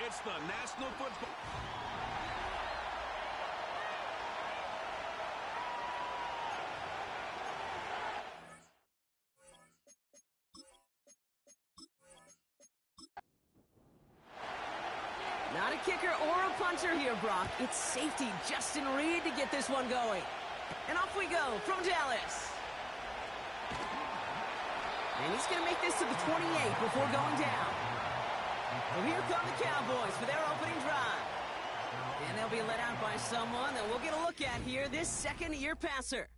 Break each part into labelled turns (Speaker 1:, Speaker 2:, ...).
Speaker 1: It's the National Football.
Speaker 2: Not a kicker or a puncher here, Brock. It's safety Justin Reed to get this one going. And off we go from Dallas. And he's going to make this to the 28 before going down. Well, here come the Cowboys for their opening drive. And they'll be let out by someone that we'll get a look at here, this second-year passer.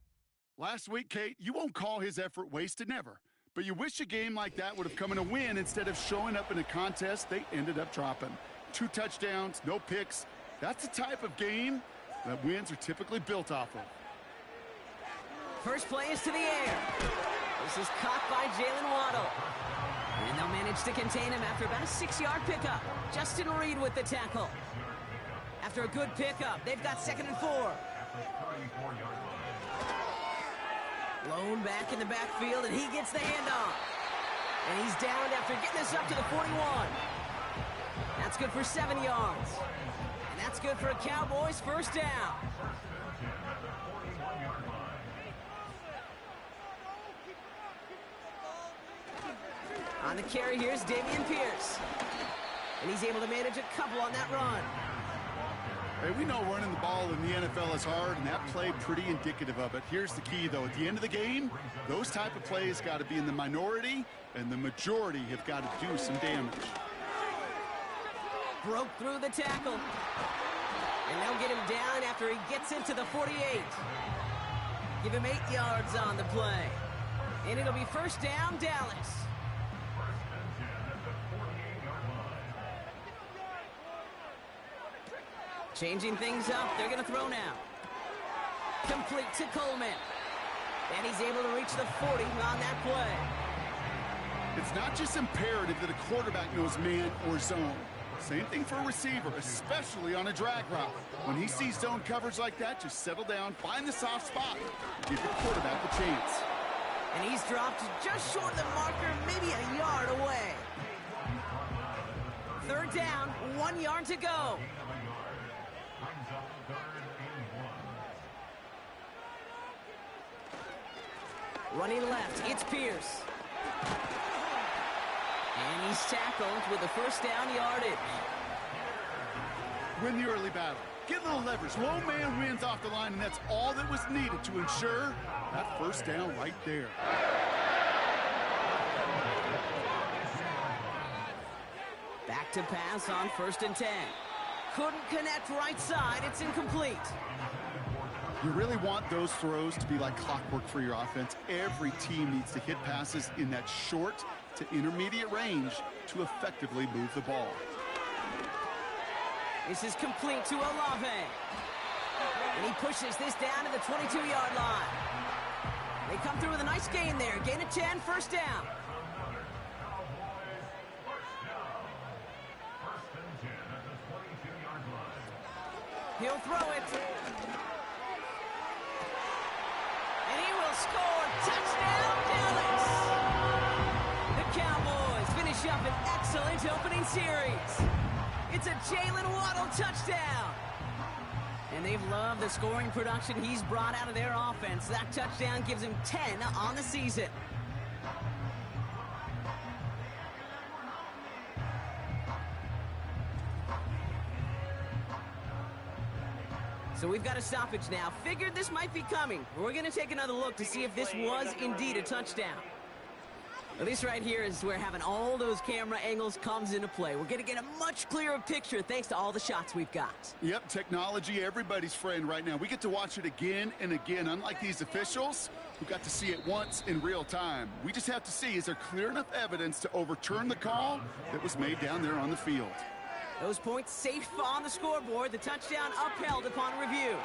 Speaker 3: Last week, Kate, you won't call his effort wasted, never. But you wish a game like that would have come in a win instead of showing up in a contest they ended up dropping. 2 touchdowns, no picks. That's the type of game that wins are typically built off of.
Speaker 2: First play is to the air. This is caught by Jalen Waddle. And they'll manage to contain him after about a 6-yard pickup. Justin Reed with the tackle. After a good pickup, they've got 2nd and 4. Blown back in the backfield, and he gets the handoff. And he's downed after getting this up to the 41. That's good for 7 yards. And that's good for a Cowboys first down. On the carry, here's Dameon Pierce. And he's able to manage a couple on that run.
Speaker 3: Hey, we know running the ball in the NFL is hard, and that play pretty indicative of it. Here's the key, though. At the end of the game, those type of plays got to be in the minority, and the majority have got to do some damage.
Speaker 2: Broke through the tackle. And they'll get him down after he gets into the 48. Give him 8 yards on the play. And it'll be first down, Dallas. Changing things up, they're going to throw now. Complete to Coleman. And he's able to reach the 40 on that play.
Speaker 3: It's not just imperative that a quarterback knows man or zone. Same thing for a receiver, especially on a drag route. When he sees zone coverage like that, just settle down, find the soft spot, give your quarterback a chance.
Speaker 2: And he's dropped just short of the marker, maybe a yard away. 3rd down, 1 yard to go. Running left, it's Pierce. And he's tackled with the first down yardage.
Speaker 3: Win the early battle. Get a little leverage. Low man wins off the line, and that's all that was needed to ensure that first down right there.
Speaker 2: Back to pass on 1st and 10. Couldn't connect right side. It's incomplete.
Speaker 3: You really want those throws to be like clockwork for your offense. Every team needs to hit passes in that short to intermediate range to effectively move the ball.
Speaker 2: This is complete to Olave. And he pushes this down to the 22-yard line. They come through with a nice gain there. Gain of 10, first down. He'll throw it. And he will score. Touchdown, Dallas. The Cowboys finish up an excellent opening series. It's a Jalen Waddle touchdown. And they've loved the scoring production he's brought out of their offense. That touchdown gives him 10 on the season. So we've got a stoppage now. Figured this might be coming. We're going to take another look to see if this was indeed a touchdown. Well, this right here is where having all those camera angles comes into play. We're going to get a much clearer picture thanks to all the shots we've got.
Speaker 3: Yep, technology, everybody's friend right now. We get to watch it again and again. Unlike these officials, who got to see it once in real time. We just have to see, is there clear enough evidence to overturn the call that was made down there on the field?
Speaker 2: Those points safe on the scoreboard. The touchdown upheld upon review.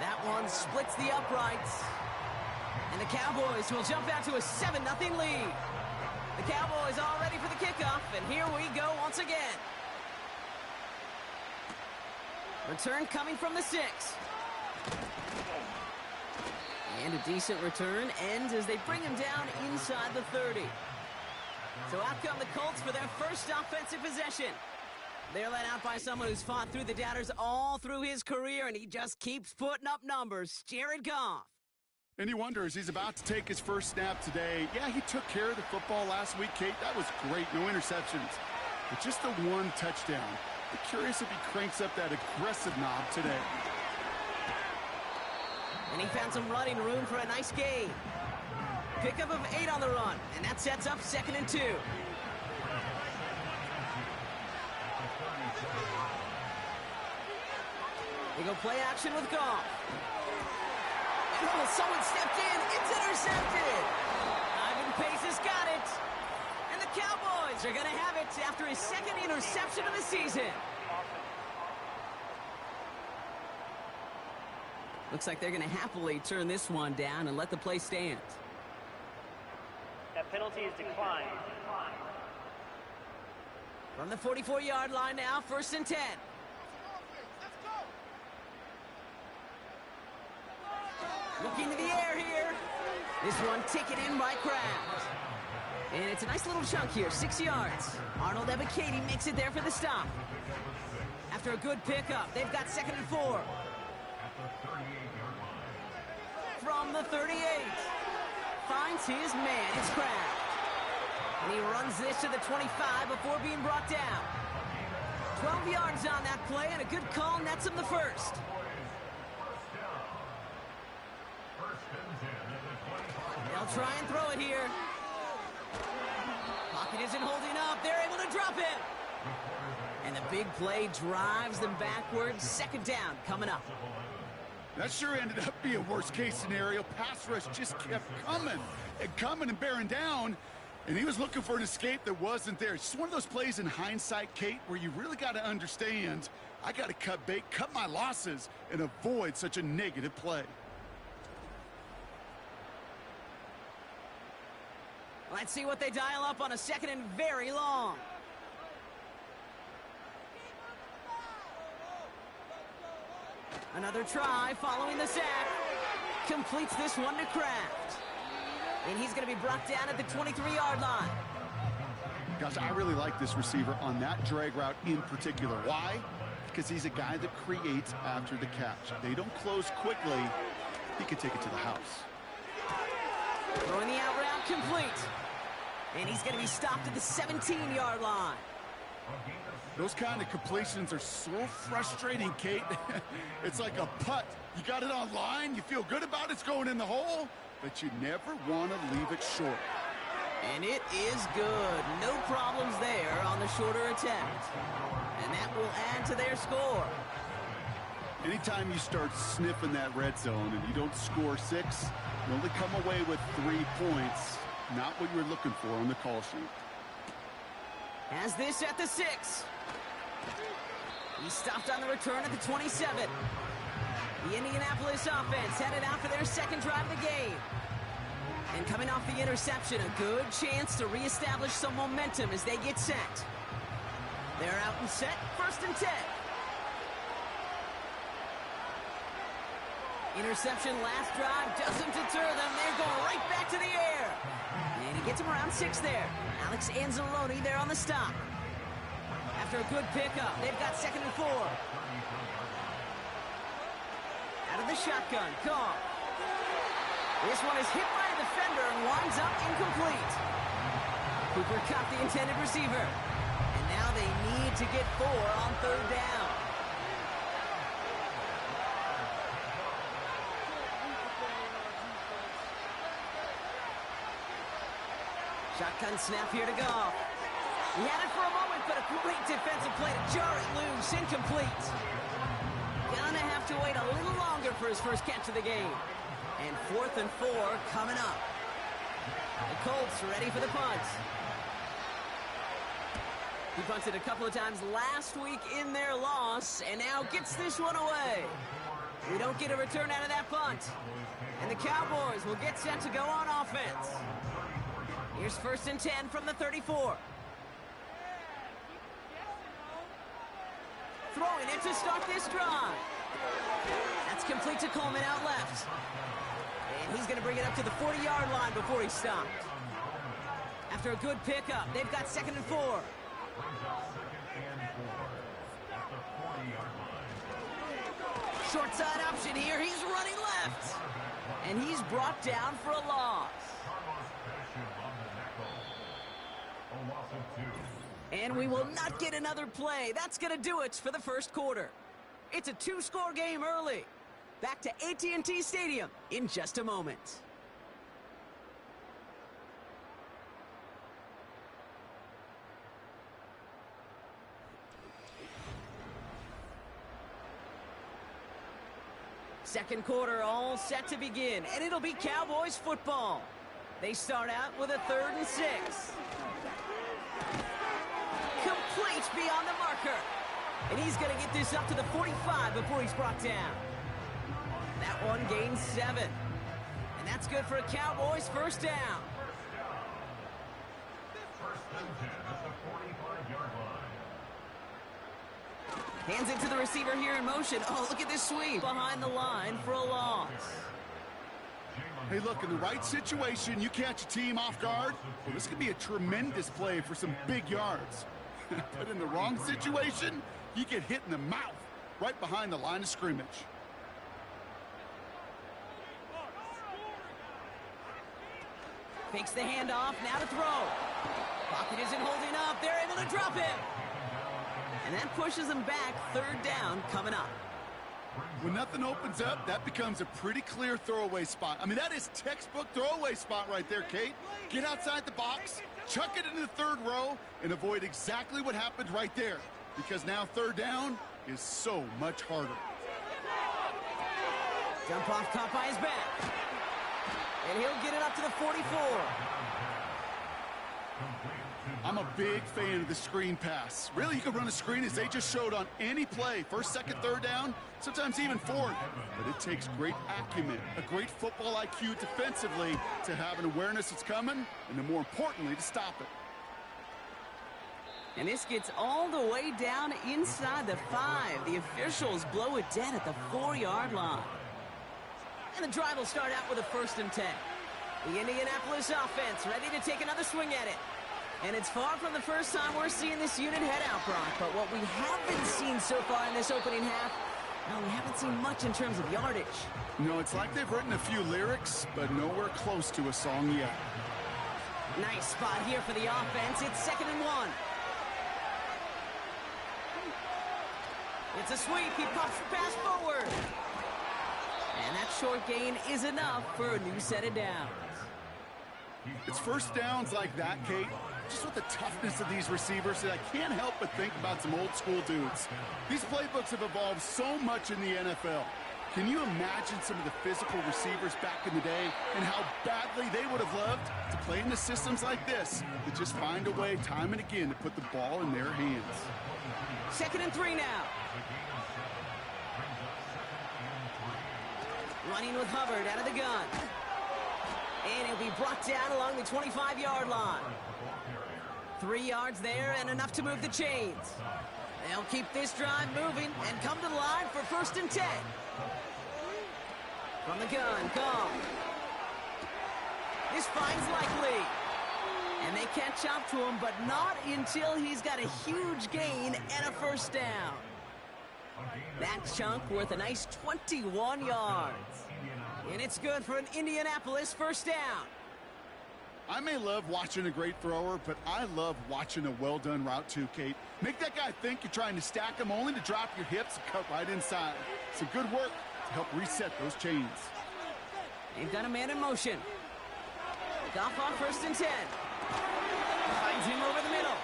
Speaker 2: That one splits the uprights. And the Cowboys will jump out to a 7-0 lead. The Cowboys all ready for the kickoff, and here we go once again. Return coming from the 6. And a decent return ends as they bring him down inside the 30. So out come the Colts for their first offensive possession. They're led out by someone who's fought through the doubters all through his career, and he just keeps putting up numbers. Jared Goff.
Speaker 3: And he wonders, he's about to take his first snap today. Yeah, he took care of the football last week, Kate. That was great. No interceptions. But just the one touchdown. I'm curious if he cranks up that aggressive knob today.
Speaker 2: And he found some running room for a nice gain. Pickup of 8 on the run, and that sets up 2nd and 2. They go play action with Goff. And someone stepped in. It's intercepted. Ivan Pace has got it. And the Cowboys are going to have it after his 2nd interception of the season. Looks like they're going to happily turn this one down and let the play stand.
Speaker 1: That penalty is declined.
Speaker 2: From the 44-yard line now, 1st and 10. Looking to the air here. This one taken in by Kraft. And it's a nice little chunk here, 6 yards. Arnold Ebiketie makes it there for the stop. After a good pickup, they've got 2nd and 4. From the 38. Finds his man, it's Kraft. And he runs this to the 25 before being brought down. 12 yards on that play, and a good call nets him the first. They'll try and throw it here. Pocket isn't holding up. They're able to drop it. And the big play drives them backwards. 2nd down coming up.
Speaker 3: That sure ended up being a worst-case scenario. Pass rush just kept coming and bearing down. And he was looking for an escape that wasn't there. It's just one of those plays in hindsight, Kate, where you really got to understand, I got to cut bait, cut my losses, and avoid such a negative play.
Speaker 2: Let's see what they dial up on a 2nd and very long. Another try following the sack. Completes this one to Kraft. And he's going to be brought down at the 23-yard line.
Speaker 3: Gosh, I really like this receiver on that drag route in particular. Why? Because he's a guy that creates after the catch. They don't close quickly. He can take it to the house.
Speaker 2: Throwing the out route complete. And he's going to be stopped at the 17-yard line.
Speaker 3: Those kind of completions are so frustrating, Kate. It's like a putt. You got it on line, you feel good about it's going in the hole, but you never want to leave it short.
Speaker 2: And it is good. No problems there on the shorter attempt. And that will add to their score.
Speaker 3: Anytime you start sniffing that red zone and you don't score 6, you only come away with 3 points. Not what you were looking for on the call sheet.
Speaker 2: Has this at the 6. He stopped on the return at the 27. The Indianapolis offense headed out for their 2nd drive of the game. And coming off the interception, a good chance to reestablish some momentum as they get set. They're out and set, 1st and 10. Interception last drive doesn't deter them. They're going right back to the air. And he gets him around 6 there. Alex Anzalone there on the stop. After a good pickup, they've got 2nd and 4. Out of the shotgun, Goff. This one is hit by a defender and winds up incomplete. Cooper caught the intended receiver. And now they need to get 4 on 3rd down. Shotgun snap here to Goff. He had it for a moment, but a great defensive play to jar it loose. Incomplete. Gonna have to wait a little longer for his first catch of the game. And 4th and 4 coming up. The Colts ready for the punt. He punted a couple of times last week in their loss, and now gets this one away. We don't get a return out of that punt. And the Cowboys will get set to go on offense. Here's 1st and 10 from the 34. Throwing it to start this drive. That's complete to Coleman out left. And he's going to bring it up to the 40-yard line before he's stopped. After a good pickup, they've got 2nd and 4. Short side option here. He's running left. And he's brought down for a loss. And we will not get another play. That's going to do it for the first quarter. It's a 2-score game early. Back to AT&T Stadium in just a moment. Second quarter all set to begin, and it'll be Cowboys football. They start out with a 3rd and 6. Complete beyond the marker. And he's going to get this up to the 45 before he's brought down. That one gains 7. And that's good for a Cowboys first down. Hands it to the receiver here in motion. Oh, look at this sweep behind the line for a loss.
Speaker 3: Hey, look, in the right situation, you catch a team off guard. Well, this could be a tremendous play for some big yards. But in the wrong situation, you get hit in the mouth right behind the line of scrimmage.
Speaker 2: Fakes the handoff, now to throw. Pocket isn't holding up. They're able to drop him. And that pushes them back. 3rd down coming up.
Speaker 3: When nothing opens up, that becomes a pretty clear throwaway spot. I mean, that is textbook throwaway spot right there, Kate. Get outside the box, chuck it into the 3rd row, and avoid exactly what happened right there. Because now 3rd down is so much harder.
Speaker 2: Jump off caught by his back. And he'll get it up to the 44.
Speaker 3: I'm a big fan of the screen pass. Really, you can run a screen as they just showed on any play. 1st, 2nd, 3rd down, sometimes even 4th. But it takes great acumen, a great football IQ defensively to have an awareness it's coming, and then more importantly, to stop it.
Speaker 2: And this gets all the way down inside the 5. The officials blow it dead at the 4-yard line. And the drive will start out with a 1st and 10. The Indianapolis offense ready to take another swing at it. And it's far from the first time we're seeing this unit head out, Brock. But what we haven't seen so far in this opening half, well, we haven't seen much in terms of yardage.
Speaker 3: No, it's like they've written a few lyrics, but nowhere close to a song yet.
Speaker 2: Nice spot here for the offense. It's 2nd and 1. It's a sweep. He pops the pass forward. And that short gain is enough for a new set of downs.
Speaker 3: It's first downs like that, Kate, just with the toughness of these receivers, that I can't help but think about some old school dudes. These playbooks have evolved so much in the NFL. Can you imagine some of the physical receivers back in the day and how badly they would have loved to play in the systems like this that just find a way time and again to put the ball in their hands?
Speaker 2: 2nd and 3 now. Running with Hubbard out of the gun. And he'll be brought down along the 25-yard line. 3 yards there and enough to move the chains. They'll keep this drive moving and come to the line for 1st and 10. From the gun, Gong. This finds Likely. And they catch up to him, but not until he's got a huge gain and a 1st down. That chunk worth a nice 21 yards. And it's good for an Indianapolis 1st down.
Speaker 3: I may love watching a great thrower, but I love watching a well-done route too, Kate. Make that guy think you're trying to stack him only to drop your hips and cut right inside. Some good work to help reset those chains.
Speaker 2: They've got a man in motion. Goff on 1st and 10. Finds him over the middle.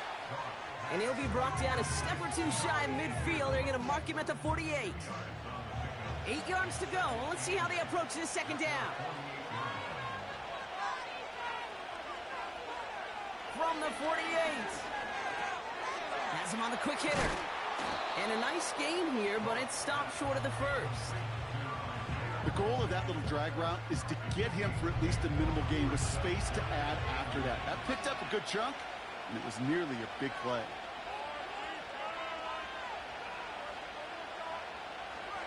Speaker 2: And he'll be brought down a step or two shy in midfield. They're going to mark him at the 48. 8 yards to go. Well, let's see how they approach this 2nd down. From the 48. Has him on the quick hitter. And a nice gain here, but it's stopped short of the 1st.
Speaker 3: The goal of that little drag route is to get him for at least a minimal gain with space to add after that. That picked up a good chunk, and it was nearly a big play.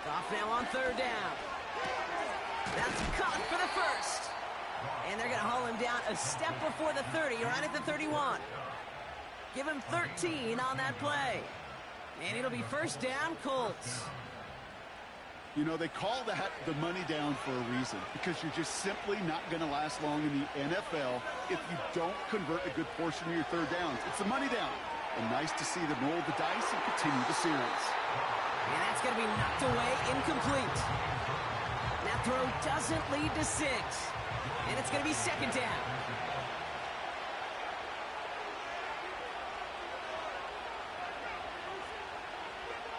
Speaker 3: Goff now on 3rd down. That's caught for the 1st.
Speaker 2: And they're going to haul him down a step before the 30, right at the 31. Give him 13 on that play. And it'll be first down, Colts.
Speaker 3: You know, they call that the money down for a reason, because you're just simply not going to last long in the NFL if you don't convert a good portion of your third downs. It's the money down. And nice to see them roll the dice and continue the series.
Speaker 2: And that's going to be knocked away, incomplete. That throw doesn't lead to 6. And it's going to be second down.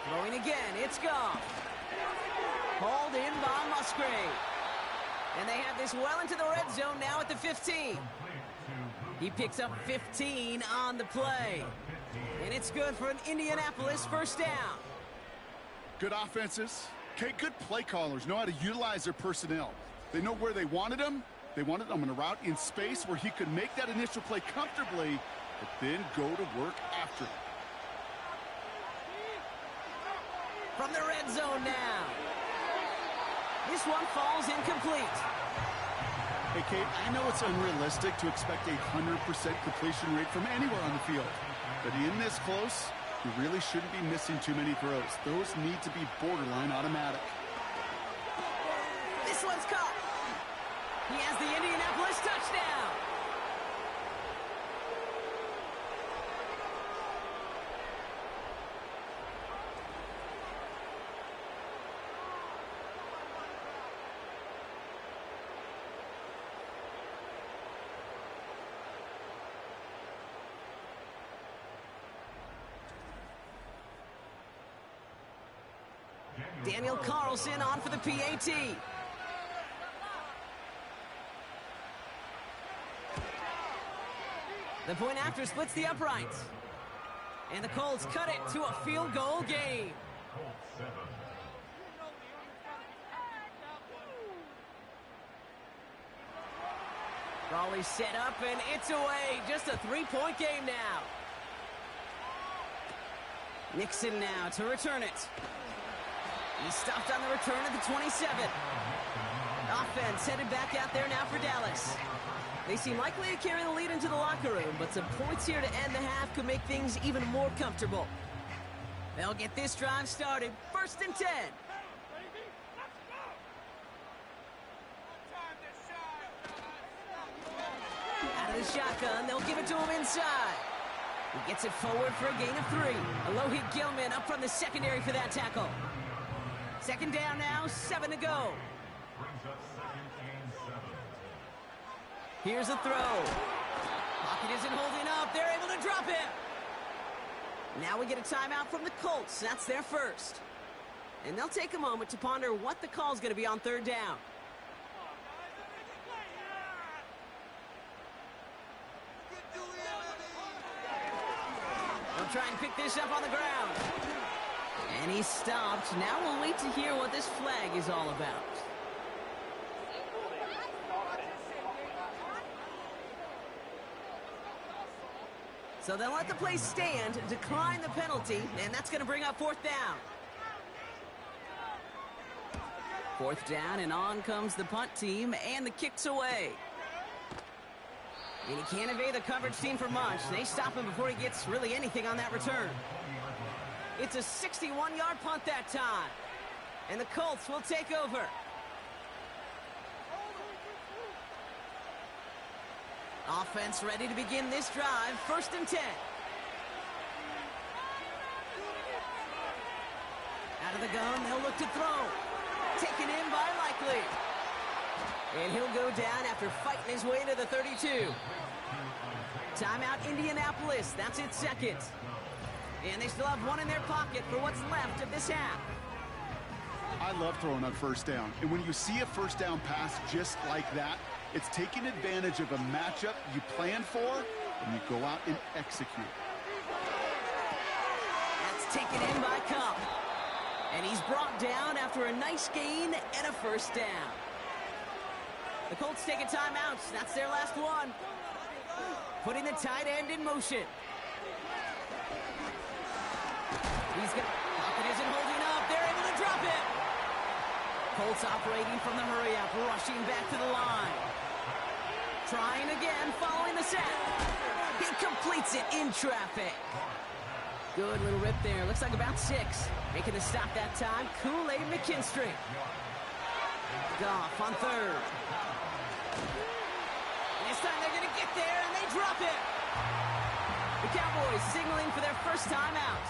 Speaker 2: Throwing again, it's Goff. Hauled in by Musgrave. And they have this well into the red zone now at the 15. He picks up 15 on the play. And it's good for an Indianapolis first down.
Speaker 3: Good offenses. Okay, good play callers know how to utilize their personnel. They know where they wanted him. They wanted him on a route in space where he could make that initial play comfortably, but then go to work after it.
Speaker 2: From the red zone now. This one falls incomplete.
Speaker 3: Hey, Kate, I know it's unrealistic to expect a 100% completion rate from anywhere on the field. But in this close, you really shouldn't be missing too many throws. Those need to be borderline automatic.
Speaker 2: This one's caught. He has the Indianapolis touchdown. Daniel Carlson on for the PAT. The point after splits the uprights. And the Colts cut it to a field goal game. Raleigh set up and it's away. Just a 3-point game now. Nixon now to return it. He stopped on the return at the 27. Offense headed back out there now for Dallas. They seem likely to carry the lead into the locker room, but some points here to end the half could make things even more comfortable. They'll get this drive started. First and 10. Out of the shotgun, they'll give it to him inside. He gets it forward for a gain of 3. A low-hit Gilman up from the secondary for that tackle. Second down now, 7 to go. Here's a throw. Pocket isn't holding up. They're able to drop him. Now we get a timeout from the Colts. That's their first. And they'll take a moment to ponder what the call's going to be on third down. They'll try and pick this up on the ground. And he stopped. Now we'll wait to hear what this flag is all about. So they'll let the play stand, decline the penalty, and that's going to bring up fourth down. Fourth down, and on comes the punt team, and the kick's away. And he can't evade the coverage team for much. They stop him before he gets really anything on that return. It's a 61-yard punt that time. And the Colts will take over. Offense ready to begin this drive. First and 10. Out of the gun, they'll look to throw. Taken in by Likely. And he'll go down after fighting his way to the 32. Timeout Indianapolis. That's its second. And they still have one in their pocket for what's left of this half.
Speaker 3: I love throwing on first down. And when you see a first down pass just like that, it's taking advantage of a matchup you planned for, and you go out and execute.
Speaker 2: That's taken in by Cup. And he's brought down after a nice gain and a first down. The Colts take a timeout. That's their last one. Putting the tight end in motion. Pocket isn't holding up. They're able to drop it. Colts operating from the hurry-up, rushing back to the line. Trying again, following the sack. He completes it in traffic. Good little rip there. Looks like about 6. Making the stop that time, Kool-Aid McKinstry. Goff on 3rd. This time they're going to get there, and they drop it. The Cowboys signaling for their first time out.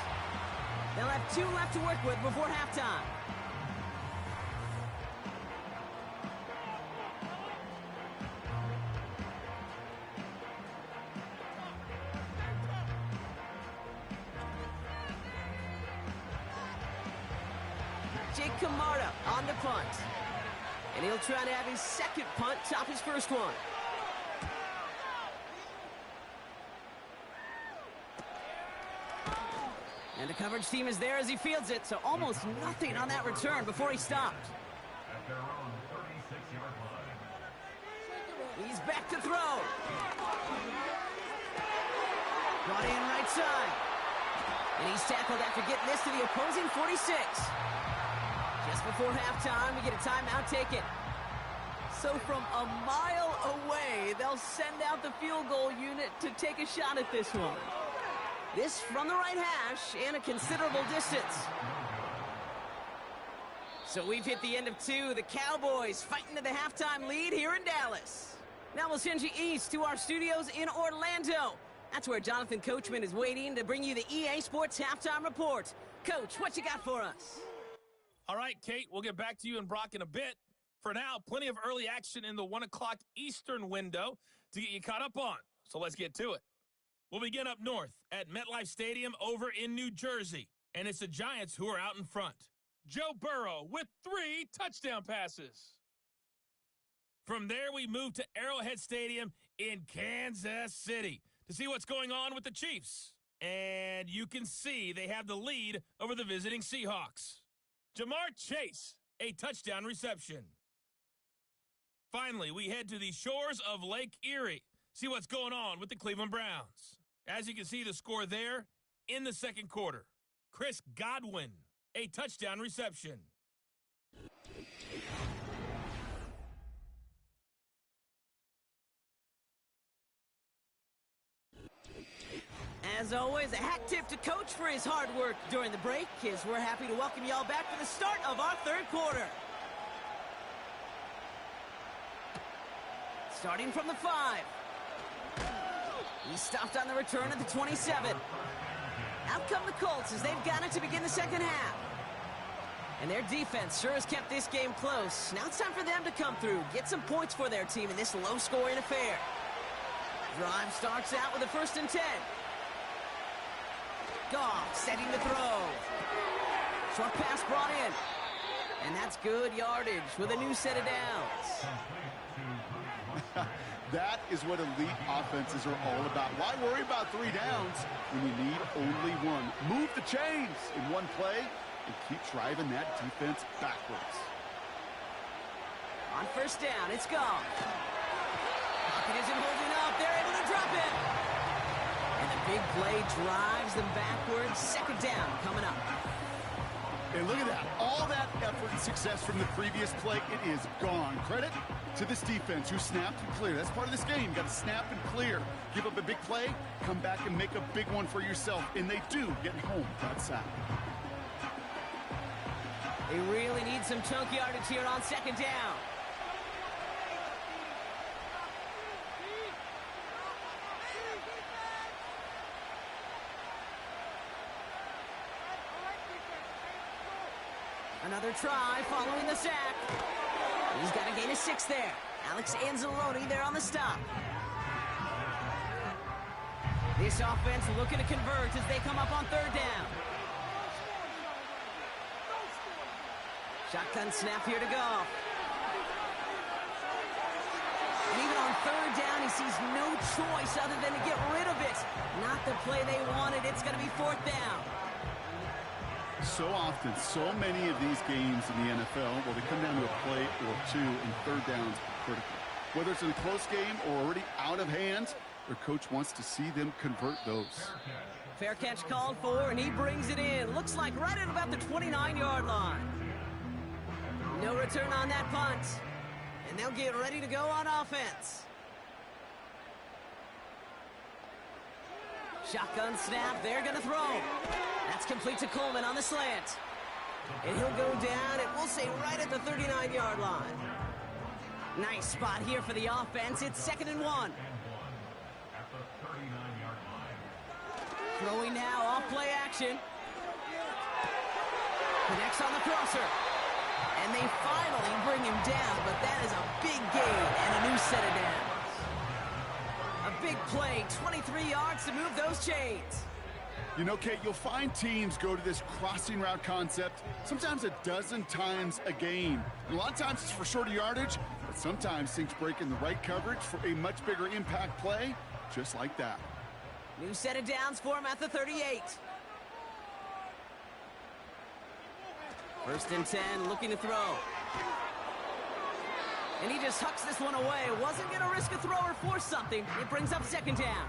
Speaker 2: They'll have 2 left to work with before halftime. Jake Camarda on the punt. And he'll try to have his second punt top his first one. And the coverage team is there as he fields it, so almost nothing on that return before he stopped. He's back to throw. Brought in right side. And he's tackled after getting this to the opposing 46. Just before halftime, we get a timeout taken. So from a mile away, they'll send out the field goal unit to take a shot at this one. This from the right hash and a considerable distance. So we've hit the end of 2. The Cowboys fighting to the halftime lead here in Dallas. Now we'll send you east to our studios in Orlando. That's where Jonathan Coachman is waiting to bring you the EA Sports Halftime Report. Coach, what you got for us?
Speaker 1: All right, Kate, we'll get back to you and Brock in a bit. For now, plenty of early action in the 1 o'clock Eastern window to get you caught up on. So let's get to it. We'll begin up north at MetLife Stadium over in New Jersey. And it's the Giants who are out in front. Joe Burrow with 3 touchdown passes. From there, we move to Arrowhead Stadium in Kansas City to see what's going on with the Chiefs. And you can see they have the lead over the visiting Seahawks. Jamar Chase, a touchdown reception. Finally, we head to the shores of Lake Erie. See what's going on with the Cleveland Browns. As you can see the score there in the second quarter. Chris Godwin, a touchdown reception.
Speaker 2: As always, a hat tip to Coach for his hard work during the break, as we're happy to welcome y'all back for the start of our third quarter. Starting from the 5. He stopped on the return at the 27. Out come the Colts as they've got it to begin the second half. And their defense sure has kept this game close. Now it's time for them to come through, get some points for their team in this low-scoring affair. Drive starts out with a 1st and 10. Goff setting the throw. Short pass brought in. And that's good yardage with a new set of downs.
Speaker 3: That is what elite offenses are all about. Why worry about 3 downs when you need only 1? Move the chains in one play and keep driving that defense backwards.
Speaker 2: On 1st down, it's Goff. Pocket isn't holding up. They're able to drop it. And the big play drives them backwards. 2nd down coming up.
Speaker 3: And look at that. All that effort and success from the previous play, it is gone. Credit to this defense who snapped and cleared. That's part of this game. You got to snap and clear. Give up a big play, come back and make a big one for yourself. And they do, getting home that sack.
Speaker 2: They really need some chunk yardage here on 2nd down. Another try following the sack. He's got to gain a 6 there. Alex Anzalone there on the stop. This offense looking to convert as they come up on 3rd down. Shotgun snap here to Goff. And even on 3rd down, he sees no choice other than to get rid of it. Not the play they wanted. It's going to be 4th down.
Speaker 3: So often, so many of these games in the NFL, well, they come down to a play or 2, and 3rd downs are critical. Whether it's in a close game or already out of hand, their coach wants to see them convert those.
Speaker 2: Fair catch called for, and he brings it in. Looks like right at about the 29-yard line. No return on that punt. And they'll get ready to go on offense. Shotgun snap, they're going to throw. That's complete to Coleman on the slant. And he'll go down, and we'll say right at the 39-yard line. Nice spot here for the offense. It's 2nd and 1. Throwing now, off play action. Connects on the crosser. And they finally bring him down, but that is a big gain and a new set of downs. A big play, 23 yards to move those chains.
Speaker 3: You know, Kate, you'll find teams go to this crossing route concept sometimes a dozen times a game. And a lot of times it's for shorter yardage, but sometimes things break in the right coverage for a much bigger impact play, just like that.
Speaker 2: New set of downs for him at the 38. 1st and 10, looking to throw. And he just hucks this one away. Wasn't going to risk a throw or force something. It brings up 2nd down.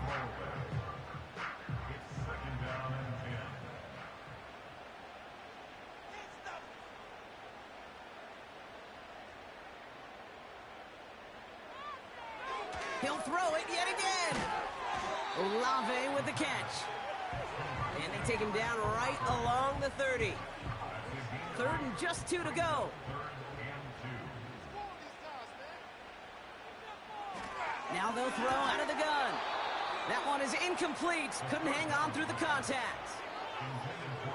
Speaker 2: He'll throw it yet again. Olave with the catch. And they take him down right along the 30. 3rd and just 2 to go. Now they'll throw out of the gun. That one is incomplete. Couldn't hang on through the contact.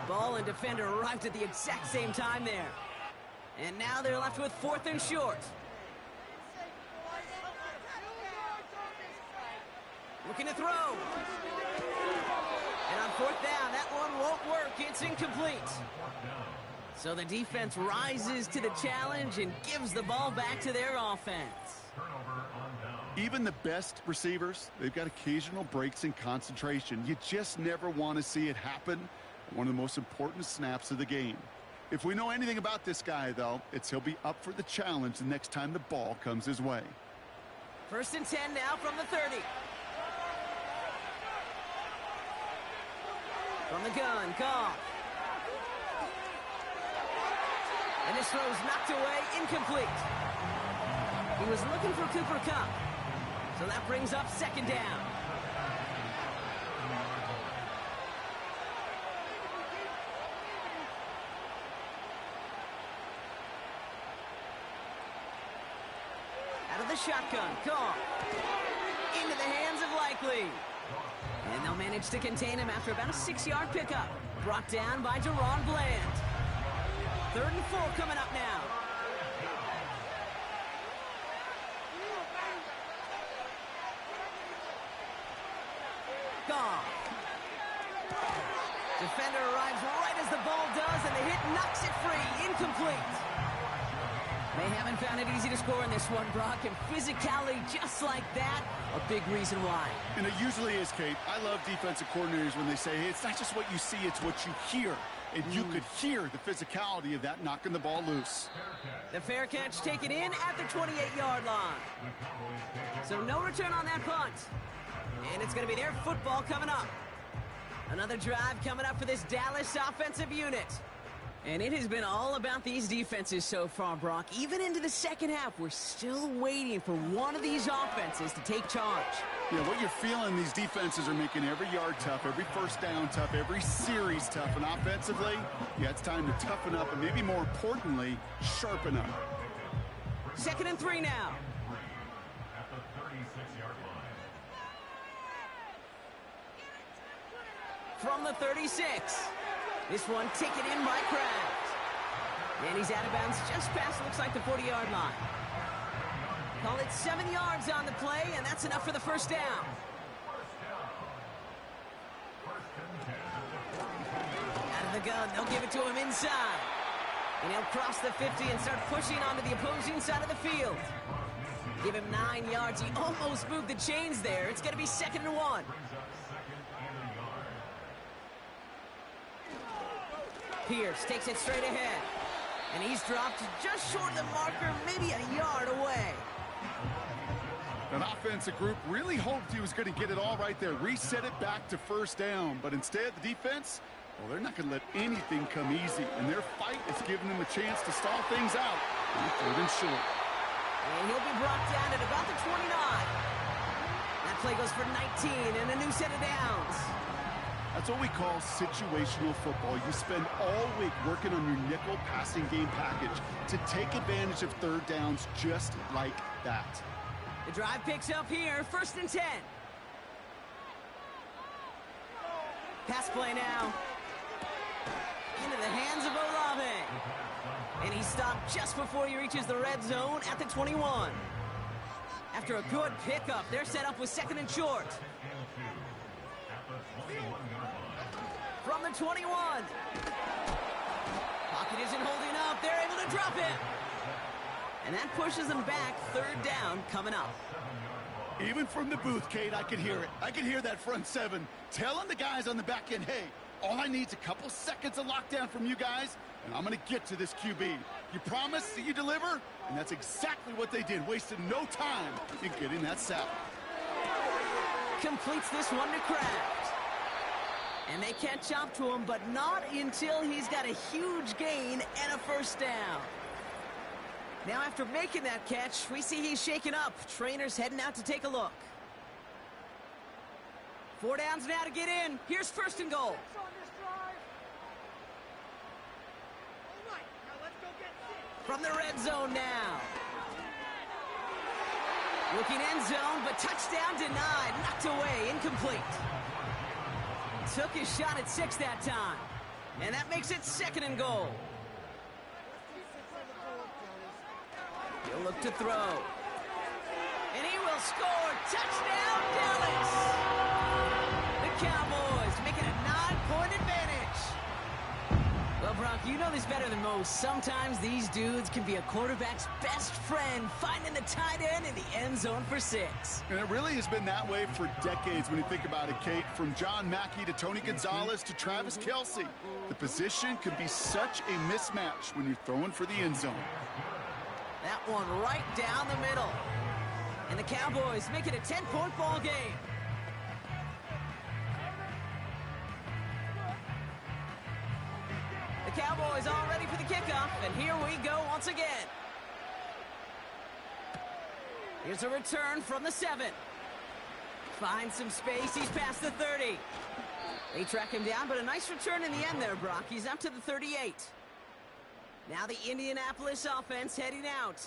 Speaker 2: Ball and defender arrived at the exact same time there. And now they're left with 4th and short. Looking to throw. And on 4th down, that one won't work. It's incomplete. So the defense rises to the challenge and gives the ball back to their offense.
Speaker 3: Even the best receivers, they've got occasional breaks in concentration. You just never want to see it happen. One of the most important snaps of the game. If we know anything about this guy, though, it's he'll be up for the challenge the next time the ball comes his way.
Speaker 2: 1st and 10 now from the 30. From the gun, Goff. And this throw's knocked away, incomplete. He was looking for Cooper Kupp. So that brings up 2nd down. Out of the shotgun, Goff. Into the hands of Likely. And they'll manage to contain him after about a 6-yard pickup. Brought down by Deron Bland. 3rd and 4 coming up now. Goff. Defender arrives right as the ball does, and the hit knocks it free. Incomplete. They haven't found it easy to score in this one, Brock, and physicality just like that, a big reason why. And
Speaker 3: it usually is, Kate. I love defensive coordinators when they say, hey, it's not just what you see, it's what you hear. And you could hear the physicality of that knocking the ball loose.
Speaker 2: The fair catch taken in at the 28-yard line. So no return on that punt. And it's going to be their football coming up. Another drive coming up for this Dallas offensive unit. And it has been all about these defenses so far, Brock. Even into the second half, we're still waiting for one of these offenses to take charge.
Speaker 3: Yeah, what you're feeling, these defenses are making every yard tough, every first down tough, every series tough. And offensively, yeah, it's time to toughen up and maybe more importantly, sharpen up.
Speaker 2: 2nd and 3 now.
Speaker 4: At the 36-yard line.
Speaker 2: From the 36. This one taken in by Kraft. And he's out of bounds just past, looks like, the 40-yard line. Call it 7 yards on the play, and that's enough for the first down. Out of the gun, they'll give it to him inside. And he'll cross the 50 and start pushing onto the opposing side of the field. Give him 9 yards. He almost moved the chains there. It's going to be 2nd and 1. Pierce takes it straight ahead. And he's dropped just short of the marker, maybe a yard away.
Speaker 3: An offensive group really hoped he was going to get it all right there, reset it back to first down. But instead, the defense, well, they're not going to let anything come easy. And their fight is giving them a chance to stall things out on 3rd and short.
Speaker 2: And he'll be brought down at about the 29. That play goes for 19 and a new set of downs.
Speaker 3: That's what we call situational football. You spend all week working on your nickel passing game package to take advantage of third downs just like that.
Speaker 2: The drive picks up here, 1st and 10. Pass play now. Into the hands of Olave. And he's stopped just before he reaches the red zone at the 21. After a good pickup, they're set up with 2nd and short. From the 21. Pocket isn't holding up. They're able to drop it. And that pushes them back. 3rd down coming up.
Speaker 3: Even from the booth, Kate, I could hear it. I could hear that front 7 telling the guys on the back end, hey, all I need is a couple seconds of lockdown from you guys, and I'm going to get to this QB. You promise that you deliver? And that's exactly what they did. Wasted no time in getting that sack.
Speaker 2: Completes this one to Kraft. And they catch up to him, but not until he's got a huge gain and a 1st down. Now after making that catch, we see he's shaken up. Trainer's heading out to take a look. 4 downs now to get in. Here's 1st and goal. From the red zone now. Looking end zone, but touchdown denied. Knocked away, incomplete. Took his shot at 6 that time. And that makes it 2nd and goal. He'll look to throw. And he will score. Touchdown, Dallas! The Cowboys making a 9-point advantage. Well, Brock, you know this better than most. Sometimes these dudes can be a quarterback's best friend, finding the tight end in the end zone for 6.
Speaker 3: And it really has been that way for decades when you think about it, Kate. From John Mackey to Tony Gonzalez to Travis Kelce. The position can be such a mismatch when you're throwing for the end zone.
Speaker 2: That one right down the middle. And the Cowboys make it a 10-point ball game. The Cowboys all ready for the kickoff, and here we go once again. Here's a return from the 7. Finds some space, he's past the 30. They track him down, but a nice return in the end there, Brock. He's up to the 38. Now the Indianapolis offense heading out.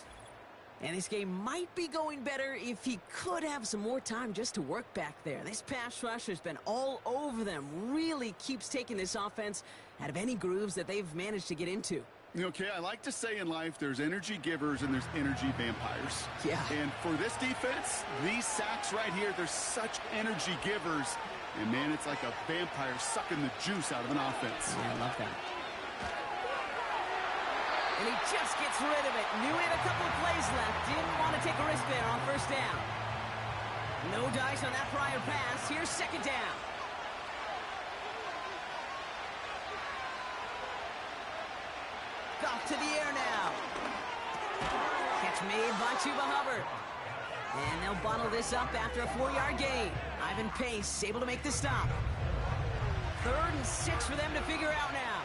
Speaker 2: And this game might be going better if he could have some more time just to work back there. This pass rush has been all over them. Really keeps taking this offense out of any grooves that they've managed to get into.
Speaker 3: Okay, I like to say in life there's energy givers and there's energy vampires.
Speaker 2: Yeah.
Speaker 3: And for this defense, these sacks right here, they're such energy givers. And, man, it's like a vampire sucking the juice out of an offense.
Speaker 2: Yeah, I love that. And he just gets rid of it. Knew he had a couple of plays left. Didn't want to take a risk there on 1st down. No dice on that prior pass. Here's 2nd down. Off to the air now. Catch made by Chuba Hubbard. And they'll bottle this up after a 4-yard gain. Ivan Pace able to make the stop. 3rd and 6 for them to figure out now.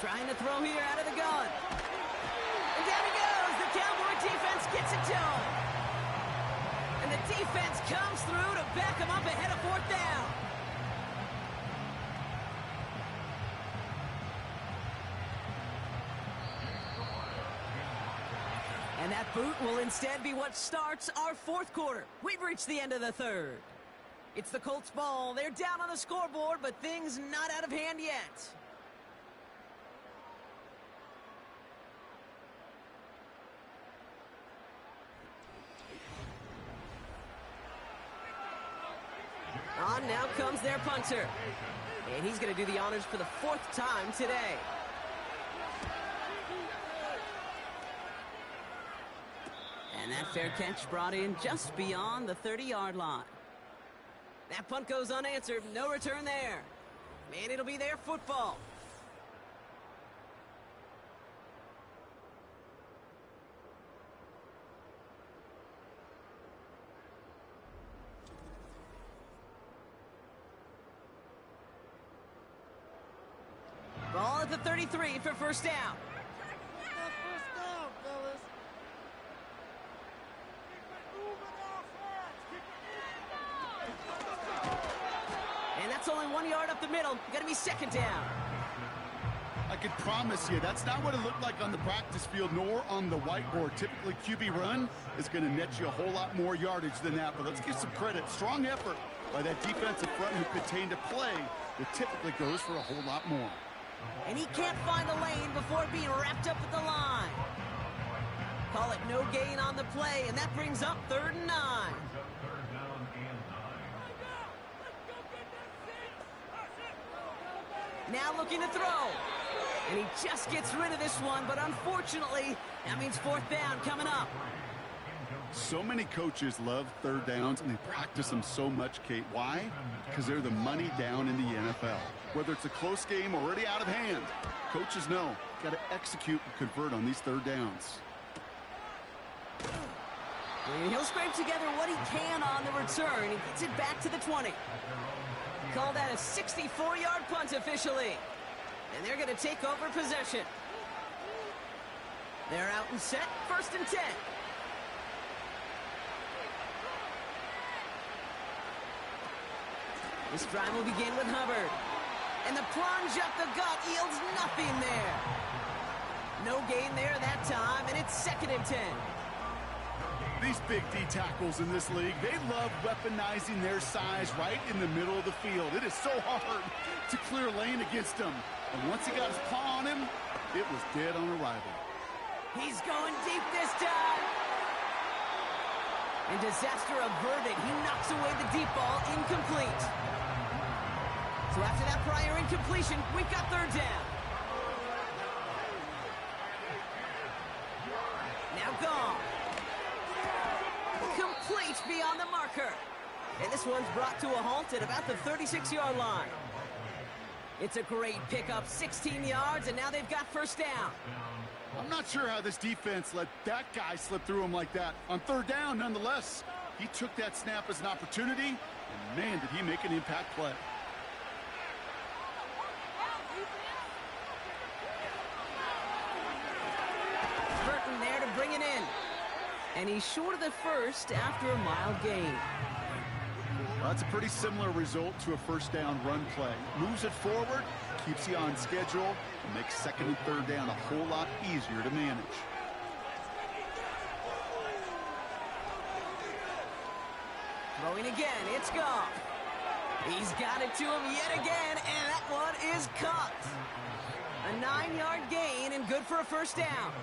Speaker 2: Trying to throw here out of the gun. And down he goes. The Cowboy defense gets it to him. And the defense comes through to back him up ahead of 4th down. And that boot will instead be what starts our 4th quarter. We've reached the end of the 3rd. It's the Colts ball. They're down on the scoreboard, but things not out of hand yet. On now comes their punter. And he's going to do the honors for the 4th time today. And that fair catch brought in just beyond the 30-yard line. That punt goes unanswered. No return there. Man, it'll be their football. at the 33 for first down. And that's only 1 yard up the middle. Gonna be second down.
Speaker 3: I can promise you, that's not what it looked like on the practice field, nor on the whiteboard. Typically, QB run is going to net you a whole lot more yardage than that. But let's give some credit. Strong effort by that defensive front who contained a play that typically goes for a whole lot more.
Speaker 2: And he can't find the lane before being wrapped up at the line. Call it no gain on the play, and that brings up 3rd and 9. Now looking to throw. And he just gets rid of this one, but unfortunately, that means 4th down coming up.
Speaker 3: So many coaches love 3rd downs, and they practice them so much, Kate. Why? Because they're the money down in the NFL. Whether it's a close game already out of hand, coaches know, got to execute and convert on these 3rd downs.
Speaker 2: And he'll scrape together what he can on the return. He gets it back to the 20. Call that a 64-yard punt officially. And they're going to take over possession. They're out and set, 1st and 10. This drive will begin with Hubbard. And the plunge up the gut yields nothing there. No gain there that time, and it's 2nd and 10.
Speaker 3: These big D tackles in this league, they love weaponizing their size right in the middle of the field. It is so hard to clear lane against them. And once he got his paw on him, it was dead on arrival.
Speaker 2: He's going deep this time. And disaster averted. He knocks away the deep ball, incomplete. So after that prior incompletion, we've got 3rd down. Now gone. Complete beyond the marker. And this one's brought to a halt at about the 36-yard line. It's a great pickup, 16 yards, and now they've got 1st down.
Speaker 3: I'm not sure how this defense let that guy slip through him like that. On 3rd down, nonetheless, he took that snap as an opportunity, and man, did he make an impact play.
Speaker 2: Burton there to bring it in. And he's short of the 1st after a mild gain.
Speaker 3: Well, that's a pretty similar result to a 1st down run play. Moves it forward, keeps you on schedule, and makes 2nd and 3rd down a whole lot easier to manage.
Speaker 2: Throwing again, it's Goff. He's got it to him yet again, and that one is caught. A 9-yard gain and good for a 1st down.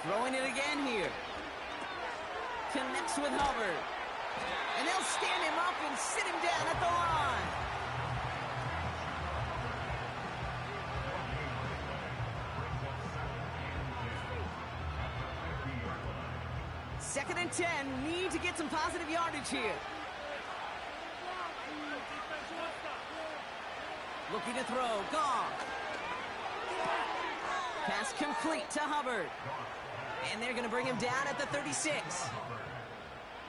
Speaker 2: Throwing it again here. Connects with Hubbard. And they'll stand him up and sit him down at the line. Second and 10. Need to get some positive yardage here. Looking to throw. Gone. Pass complete to Hubbard. And they're going to bring him down at the 36.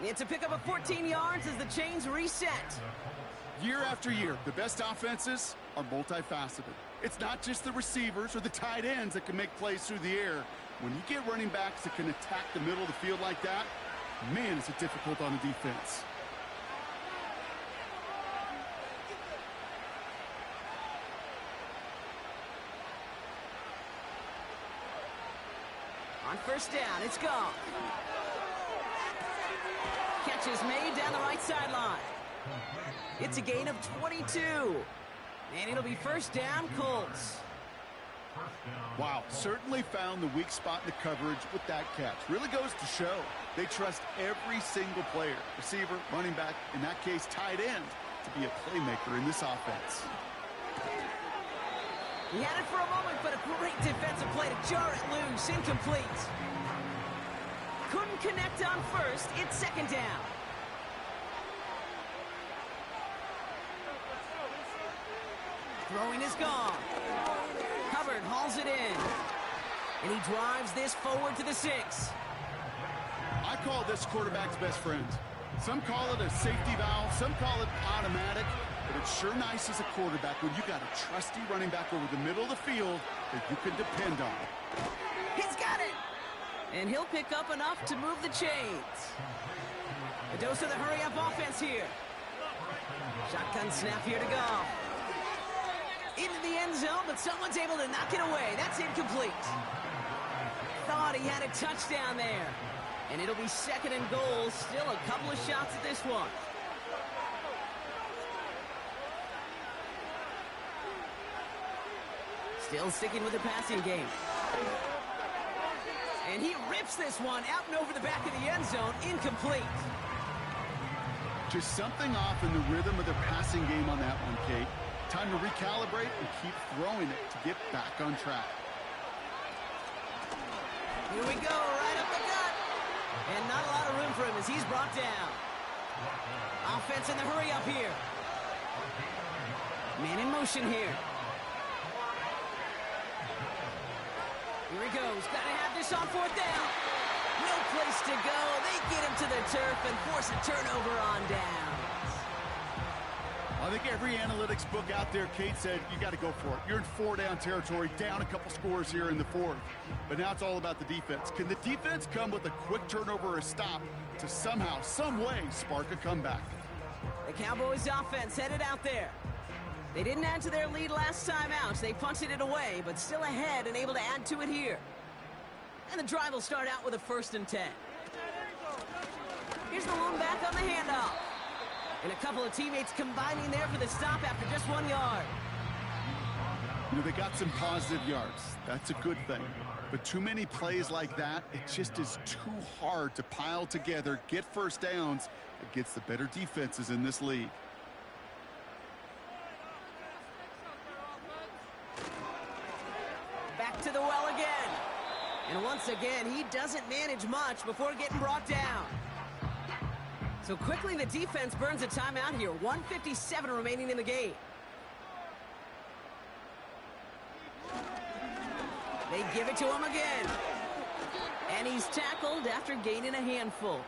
Speaker 2: It's a pickup of 14 yards as the chains reset.
Speaker 3: Year after year, the best offenses are multifaceted. It's not just the receivers or the tight ends that can make plays through the air. When you get running backs that can attack the middle of the field like that, man, is it difficult on the defense.
Speaker 2: On 1st down, it's gone. Catch is made down the right sideline. It's a gain of 22. And it'll be 1st down, Colts.
Speaker 3: Wow, certainly found the weak spot in the coverage with that catch. Really goes to show they trust every single player, receiver, running back, in that case, tight end, to be a playmaker in this offense.
Speaker 2: He had it for a moment, but a great defensive play to jar it loose. Incomplete. Couldn't connect on 1st. It's 2nd down. Throwing is gone. Hubbard hauls it in. And he drives this forward to the 6.
Speaker 3: I call this quarterback's best friend. Some call it a safety valve, some call it automatic, but it's sure nice as a quarterback when you got a trusty running back over the middle of the field that you can depend on.
Speaker 2: He's got it! And he'll pick up enough to move the chains. A dose of the hurry-up offense here. Shotgun snap here to go. Into the end zone, but someone's able to knock it away. That's incomplete. Thought he had a touchdown there. And it'll be 2nd and goal. Still a couple of shots at this one. Still sticking with the passing game. And he rips this one out and over the back of the end zone. Incomplete.
Speaker 3: Just something off in the rhythm of their passing game on that one, Kate. Time to recalibrate and keep throwing it to get back on track.
Speaker 2: Here we go, right up the gut. And not a lot of room for him as he's brought down. Offense in the hurry up here. Man in motion here. Here he goes. Got to have this on 4th down. No place to go. They get him to the turf and force a turnover on downs.
Speaker 3: I think every analytics book out there, Kate, said you got to go for it. You're in 4-down territory, down a couple scores here in the 4th. But now it's all about the defense. Can the defense come with a quick turnover or a stop to somehow, some way, spark a comeback?
Speaker 2: The Cowboys offense headed out there. They didn't add to their lead last time out. They punted it away, but still ahead and able to add to it here. And the drive will start out with a 1st and 10. Here's the lone back on the handoff. And a couple of teammates combining there for the stop after just 1 yard.
Speaker 3: You know, they got some positive yards. That's a good thing. But too many plays like that, it just is too hard to pile together, get first downs against the better defenses in this league.
Speaker 2: Back to the well again. And once again, he doesn't manage much before getting brought down. So quickly the defense burns a timeout here. 1:57 remaining in the game. They give it to him again. And he's tackled after gaining a handful.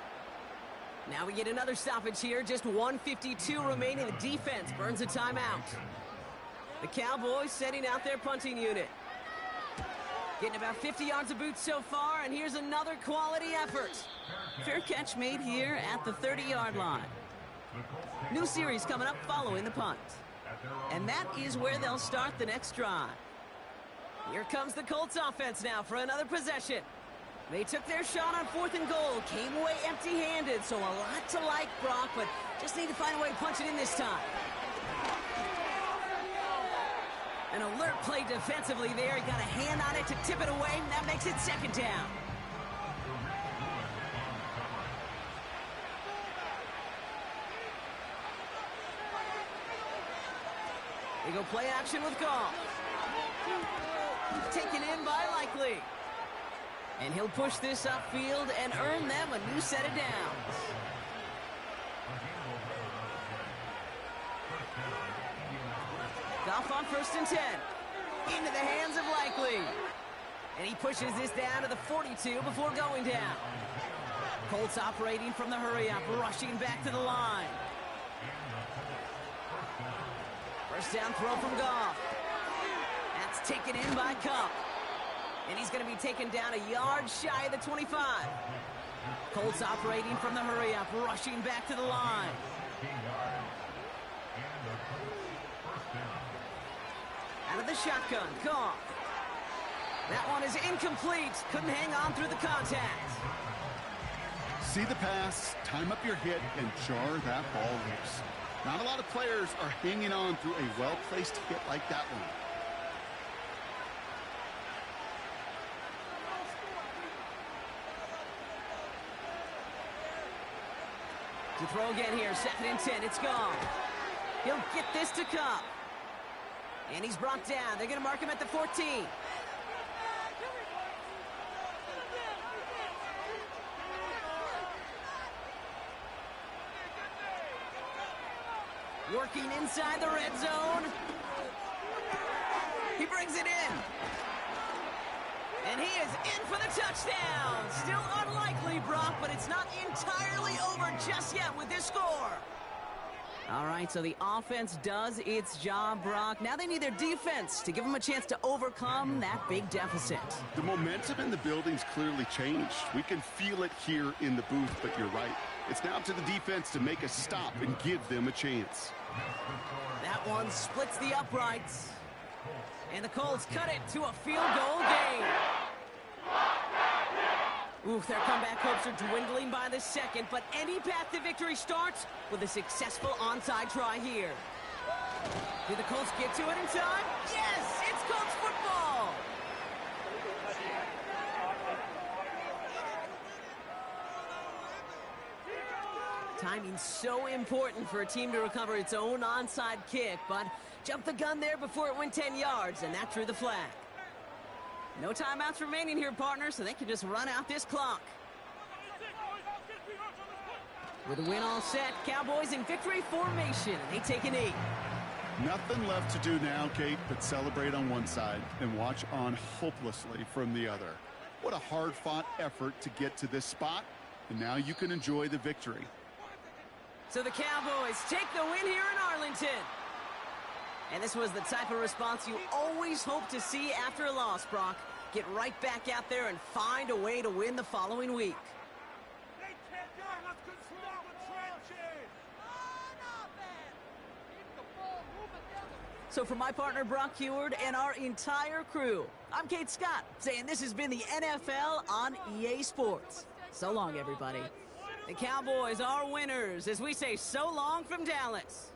Speaker 2: Now we get another stoppage here. Just 1:52 remaining. The defense burns a timeout. The Cowboys setting out their punting unit. Getting about 50 yards of boots so far, and here's another quality effort. Fair catch made here at the 30-yard line. New series coming up following the punt. And that is where they'll start the next drive. Here comes the Colts offense now for another possession. They took their shot on 4th and goal, came away empty-handed, so a lot to like, Brock, but just need to find a way to punch it in this time. An alert play defensively there. He got a hand on it to tip it away, and that makes it 2nd down. They go play action with Goff. Taken in by Likely. And he'll push this upfield and earn them a new set of downs. Goff on 1st and 10. Into the hands of Likely. And he pushes this down to the 42 before going down. Colts operating from the hurry-up, rushing back to the line. 1st down throw from Goff. That's taken in by Cup. And he's going to be taken down a yard shy of the 25. Colts operating from the hurry-up, rushing back to the line. Out of the shotgun, Goff. That one is incomplete. Couldn't hang on through the contact.
Speaker 3: See the pass, time up your hit, and jar that ball loose. Not a lot of players are hanging on through a well-placed hit like that one.
Speaker 2: To throw again here, 2nd and 10, it's gone. He'll get this to Cup. And he's brought down. They're going to mark him at the 14. Working inside the red zone. He brings it in. And he is in for the touchdown. Still unlikely, Brock, but it's not entirely over just yet with this score. All right, so the offense does its job, Brock. Now they need their defense to give them a chance to overcome that big deficit.
Speaker 3: The momentum in the building's clearly changed. We can feel it here in the booth, but you're right. It's now up to the defense to make a stop and give them a chance.
Speaker 2: That one splits the uprights. And the Colts cut it to a field goal game. Oof, their comeback hopes are dwindling by the second, but any path to victory starts with a successful onside try here. Did the Colts get to it in time? Yes, it's Colts football. Timing's so important for a team to recover its own onside kick, but jumped the gun there before it went 10 yards, and that drew the flag. No timeouts remaining here, partner, so they can just run out this clock. With the win all set, Cowboys in victory formation, and they take a knee.
Speaker 3: Nothing left to do now, Kate, but celebrate on one side and watch on hopelessly from the other. What a hard-fought effort to get to this spot, and now you can enjoy the victory.
Speaker 2: So the Cowboys take the win here in Arlington. And this was the type of response you always hope to see after a loss, Brock. Get right back out there and find a way to win the following week. So for my partner, Brock Heward, and our entire crew, I'm Kate Scott, saying this has been the NFL on EA Sports. So long, everybody. The Cowboys are winners as we say so long from Dallas.